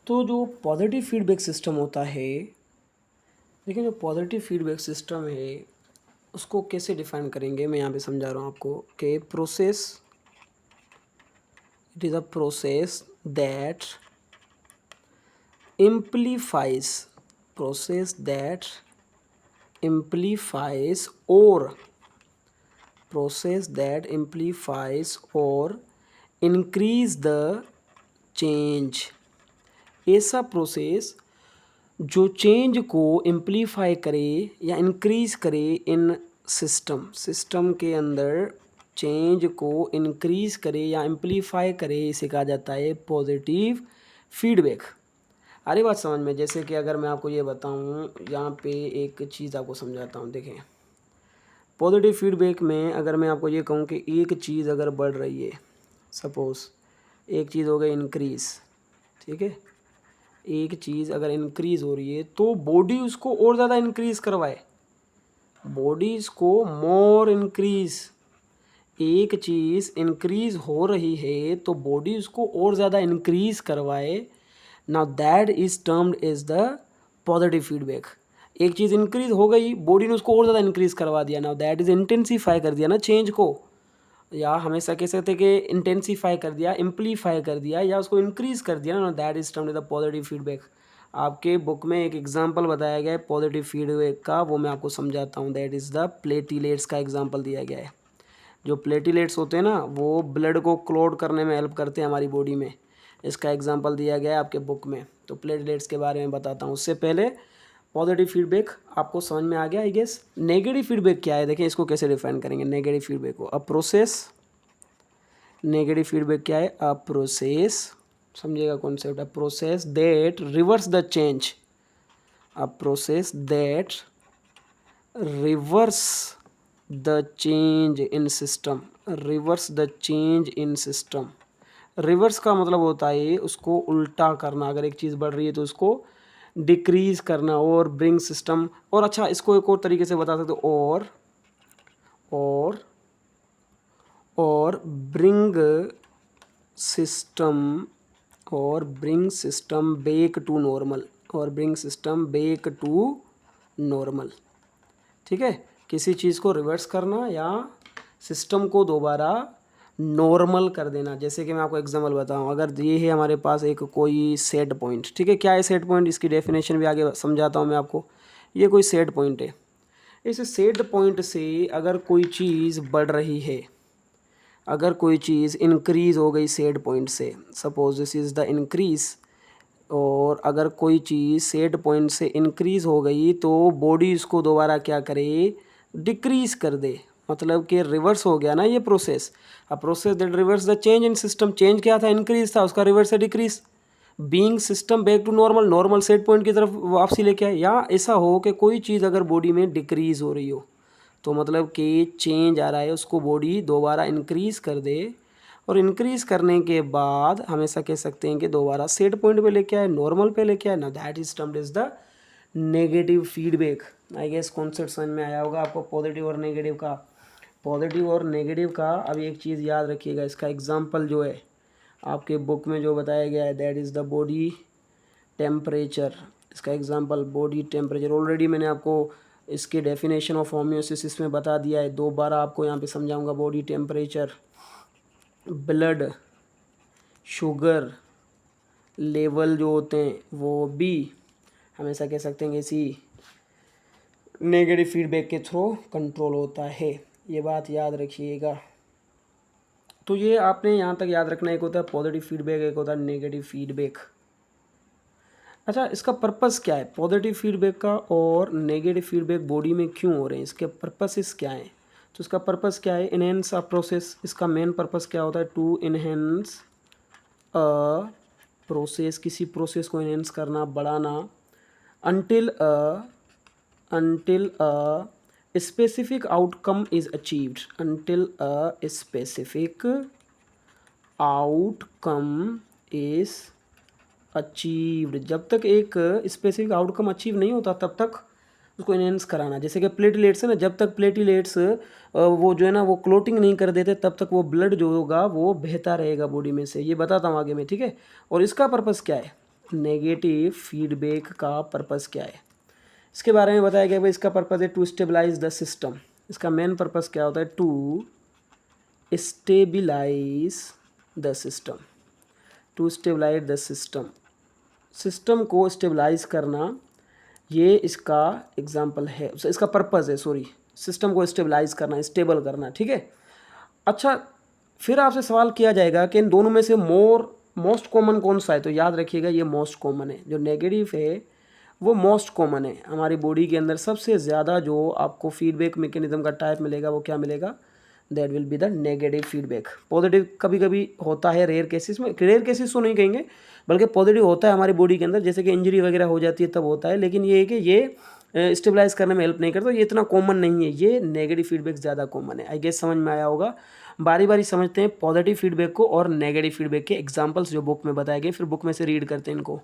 तो जो positive feedback system होता है, देखिए जो पॉजिटिव फीडबैक सिस्टम है उसको कैसे डिफाइन करेंगे, मैं यहाँ पे समझा रहा हूँ आपको कि process, it is a process that implies, process that implies or process that implies or increase the change, ऐसा प्रोसेस जो चेंज को इम्प्लीफाई करे या इंक्रीज करे इन सिस्टम के अंदर चेंज को इंक्रीज करे या इम्प्लीफाई करे, इसे कहा जाता है पॉजिटिव फीडबैक। आ रही बात समझ में? जैसे कि अगर मैं आपको ये बताऊं, यहाँ पे एक चीज़ आपको समझाता हूँ। देखें, पॉजिटिव फीडबैक में अगर मैं आपको ये कहूँ कि एक चीज़ अगर बढ़ रही है, सपोज़ एक चीज़ हो गई इंक्रीज़, ठीक है, एक चीज़ अगर इंक्रीज़ हो रही है तो बॉडी उसको और ज़्यादा इंक्रीज़ करवाए, बॉडी इसको मोर इंक्रीज़, एक चीज़ इंक्रीज़ हो रही है तो बॉडी उसको और ज़्यादा इंक्रीज़ करवाए। Now that is termed as the positive feedback. एक चीज़ इंक्रीज़ हो गई, बॉडी ने उसको और ज़्यादा इंक्रीज़ करवा दिया, नाउ दैट इज़ इंटेंसीफाई कर दिया ना चेंज को, या हमेशा कह सकते कि इंटेंसीफाई कर दिया, इम्प्लीफाई कर दिया, या उसको इंक्रीज़ कर दिया ना, that is termed as the positive feedback. आपके बुक में एक एग्जाम्पल बताया गया है पॉजिटिव फीडबैक का, वो मैं आपको समझाता हूँ। दैट इज़ द प्लेटिलेट्स का एग्जाम्पल दिया गया है। जो प्लेटिलेट्स होते हैं ना, वो ब्लड को क्लॉट करने में हेल्प करते हैं हमारी बॉडी में, इसका एग्जांपल दिया गया है आपके बुक में। तो प्लेटलेट्स के बारे में बताता हूँ। उससे पहले पॉजिटिव फीडबैक आपको समझ में आ गया आई गेस। नेगेटिव फीडबैक क्या है, देखें इसको कैसे डिफाइन करेंगे नेगेटिव फीडबैक को। अ प्रोसेस, नेगेटिव फीडबैक क्या है, अ प्रोसेस, समझिएगा concept, a process that reverse the change, a process that reverse the change in system, reverse the change in system. Reverse का मतलब होता है उसको उल्टा करना, अगर एक चीज़ बढ़ रही है तो उसको डिक्रीज करना, और ब्रिंग सिस्टम। और अच्छा, इसको एक और तरीके से बता सकते हो, और और ब्रिंग सिस्टम, और bring system back to normal, और bring system back to normal. ठीक है, किसी चीज़ को रिवर्स करना या सिस्टम को दोबारा नॉर्मल कर देना। जैसे कि मैं आपको एग्जांपल बताऊं, अगर ये है हमारे पास एक कोई सेट पॉइंट, ठीक है, क्या है सेट पॉइंट, इसकी डेफिनेशन भी आगे समझाता हूं मैं आपको। ये कोई सेट पॉइंट है, इस सेट पॉइंट से अगर कोई चीज़ बढ़ रही है, अगर कोई चीज़ इंक्रीज़ हो गई सेट पॉइंट से, suppose this is the increase, और अगर कोई चीज़ सेट पॉइंट से इंक्रीज़ हो गई तो बॉडी इसको दोबारा क्या करे, डिक्रीज़ कर दे, मतलब कि रिवर्स हो गया ना ये process. A process that reverse the change in system, change क्या था, इंक्रीज था, उसका रिवर्स है decrease. Being system back to normal, normal set point की तरफ वापसी लेके आए। या ऐसा हो कि कोई चीज़ अगर बॉडी में डिक्रीज़ हो रही हो तो मतलब कि चेंज आ रहा है, उसको बॉडी दोबारा इंक्रीज़ कर दे, और इंक्रीज़ करने के बाद हमेशा कह सकते हैं कि दोबारा सेट पॉइंट पे लेके आए, नॉर्मल पे लेके आए ना, that is termed is the negative feedback. I guess concept समझ में आया होगा आपको पॉजिटिव और नेगेटिव का। पॉजिटिव और नेगेटिव का अभी एक चीज़ याद रखिएगा, इसका एग्जाम्पल जो है आपके बुक में जो बताया गया है, that is the body temperature. इसका एग्जांपल बॉडी टेम्परेचर, ऑलरेडी मैंने आपको इसके डेफिनेशन ऑफ होम्योसिस में बता दिया है, दोबारा आपको यहाँ पे समझाऊंगा। Body temperature, blood sugar level जो होते हैं वो भी हमेशा कह सकते हैं कि इसी नेगेटिव फीडबैक के थ्रू कंट्रोल होता है, ये बात याद रखिएगा। तो ये आपने यहाँ तक याद रखना, एक होता है पॉजिटिव फीडबैक, एक होता है नेगेटिव फीडबैक। अच्छा, इसका पर्पस क्या है पॉजिटिव फीडबैक का और नेगेटिव फीडबैक बॉडी में क्यों हो रहे हैं, इसके पर्पसेस क्या हैं? तो इसका पर्पस क्या है, इनहेंस अ प्रोसेस, इसका मेन पर्पस क्या होता है, टू इनहेंस अ प्रोसेस, किसी प्रोसेस को इनहेंस करना, बढ़ाना, until a specific outcome is achieved, until a specific outcome is achieved, जब तक एक स्पेसिफिक आउटकम अचीव नहीं होता तब तक उसको इनहेंस कराना। जैसे कि प्लेटलेट्स है ना, जब तक प्लेटलेट्स वो जो है ना वो क्लोटिंग नहीं कर देते तब तक वो ब्लड जो होगा वो बहता रहेगा बॉडी में से, ये बताता हूँ आगे में, ठीक है। और इसका पर्पस क्या है, नेगेटिव फीडबैक का पर्पस क्या है। इसके बारे में बताया गया भाई, इसका पर्पस है टू स्टेबलाइज द सिस्टम। इसका मेन पर्पस क्या होता है, to stabilise the system, to stabilise the system, system को स्टेबलाइज करना, ये इसका एग्जाम्पल है, इसका पर्पस है, सॉरी, सिस्टम को स्टेबलाइज करना, स्टेबल करना, ठीक है। अच्छा, फिर आपसे सवाल किया जाएगा कि इन दोनों में से मोस्ट कॉमन कौन सा है, तो याद रखिएगा ये मोस्ट कॉमन है। जो नेगेटिव है वो मोस्ट कॉमन है। हमारी बॉडी के अंदर सबसे ज़्यादा जो आपको फीडबैक मैकेनिज्म का टाइप मिलेगा वो क्या मिलेगा, that will be the negative feedback. Positive कभी कभी होता है रेयर केसेस में, रेयर केसेस तो नहीं कहेंगे बल्कि पॉजिटिव होता है हमारी बॉडी के अंदर, जैसे कि इंजरी वगैरह हो जाती है तब होता है, लेकिन ये है कि ये स्टेबलाइज करने में हेल्प नहीं करता, ये इतना कॉमन नहीं है, ये नेगेटिव फीडबैक ज़्यादा कॉमन है। आई गेस समझ में आया होगा। बारी बारी समझते हैं पॉजिटिव फीडबैक को और नेगेटिव फीडबैक के एग्जांपल्स जो बुक में बताए गए, फिर बुक में से रीड करते हैं इनको।